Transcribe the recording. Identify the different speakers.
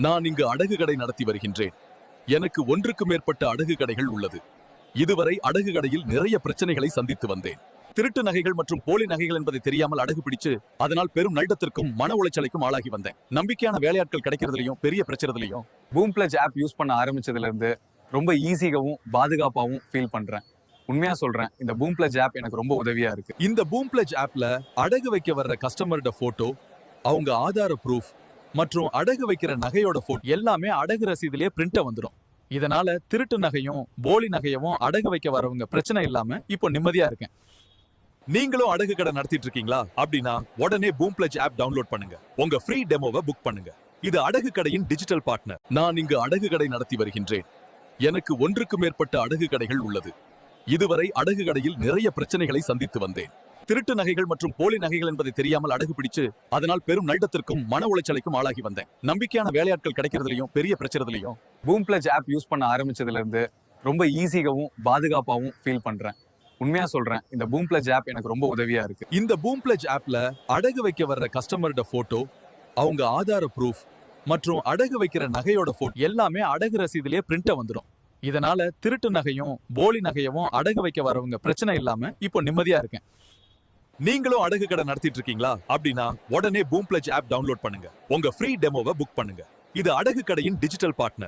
Speaker 1: நான் இங்கு அடகு கடை நடத்தி வருகின்றேன். எனக்கு ஒன்றுக்கு மேற்பட்ட அடகு கடைகள் உள்ளது. இதுவரை அடகு கடையில் நிறைய பிரச்சனைகளை சந்தித்து வந்தேன். திருட்டு நகைகள் மற்றும் போலி நகைகள் என்பதை தெரியாமல் அடகு பிடிச்சு அதனால் பெரும் நஷ்டத்திற்கும் மன உளைச்சலுக்கும் ஆளாகி வந்தேன். நம்பிக்கையான வேலையாட்கள் கிடைக்கிறதுலயும் பெரிய பிரச்சனையும்
Speaker 2: பூம் பிளட்ஜ் ஆப் யூஸ் பண்ண ஆரம்பிச்சதுல இருந்து ரொம்ப ஈஸியாகவும் பாதுகாப்பாகவும் ஃபீல் பண்றேன். உண்மையா சொல்றேன், இந்த பூம் பிளட்ஜ் ஆப் எனக்கு ரொம்ப உதவியா இருக்கு.
Speaker 1: இந்த பூம் பிளட்ஜ் ஆப்ல அடகு வைக்க வர்ற கஸ்டமரோட போட்டோ, அவங்க ஆதார ப்ரூஃப் மற்றும் அடகு வைக்கிற நகையோட போட்டோ எல்லாமே அடகு ரசீதிலேயே பிரிண்ட வந்துடும். இதனால திருட்டு நகையும் போலி நகையவும் அடகு வைக்க வரவங்க பிரச்சனை இல்லாம இப்போ நிம்மதியா இருக்கேன். நீங்களும் அடகு கடை நடத்திட்டு இருக்கீங்களா? அப்படின்னா உடனே பூம் பிளட்ஜ் ஆப் டவுன்லோட் பண்ணுங்க. உங்க ஃப்ரீ டெமோவை புக் பண்ணுங்க. இது அடகு கடையின் டிஜிட்டல் பார்ட்னர். நான் இங்கு அடகு கடை நடத்தி வருகின்றேன். எனக்கு ஒன்றுக்கு மேற்பட்ட அடகு கடைகள் உள்ளது. இதுவரை அடகு கடையில் நிறைய பிரச்சனைகளை சந்தித்து வந்தேன். திருட்டு நகைகள் மற்றும் போலி நகைகள் என்பதை தெரியாமல் அடகு பிடிச்சு அதனால் பெரும் நஷ்டத்திற்கும் மன உளைச்சலுக்கும் ஆளாகி வந்தேன். நம்பிக்கையான வேலையாட்கள் கிடைக்கிறதுலயும் பெரிய பிரச்சனையும்
Speaker 2: பூம் பிளட்ஜ் ஆப் யூஸ் பண்ண ஆரம்பிச்சதுல இருந்து ரொம்ப ஈஸியாகவும் பாதுகாப்பாகவும் ஃபீல் பண்றேன். உண்மையா சொல்றேன், இந்த பூம் பிளட்ஜ் ஆப் எனக்கு ரொம்ப உதவியா இருக்கு.
Speaker 1: இந்த பூம் பிளட்ஜ் ஆப்ல அடகு வைக்க வர்ற கஸ்டமரோட போட்டோ, அவங்க ஆதார ப்ரூஃப் மற்றும் அடகு வைக்கிற நகையோட போட்டோ எல்லாமே அடகு ரசீதிலேயே பிரிண்ட வந்துடும். இதனால திருட்டு நகையும் போலி நகையவும் அடகு வைக்க வரவங்க பிரச்சனை இல்லாம இப்போ நிம்மதியா இருக்கேன். நீங்களும் அடகு கடை நடத்திட்டு இருக்கீங்களா? அப்படின்னா உடனே பூம் பிளட்ஜ் ஆப் டவுன்லோட் பண்ணுங்க. உங்க ஃப்ரீ டெமோவை புக் பண்ணுங்க. இது அடகு கடையின் டிஜிட்டல் பார்ட்னர்.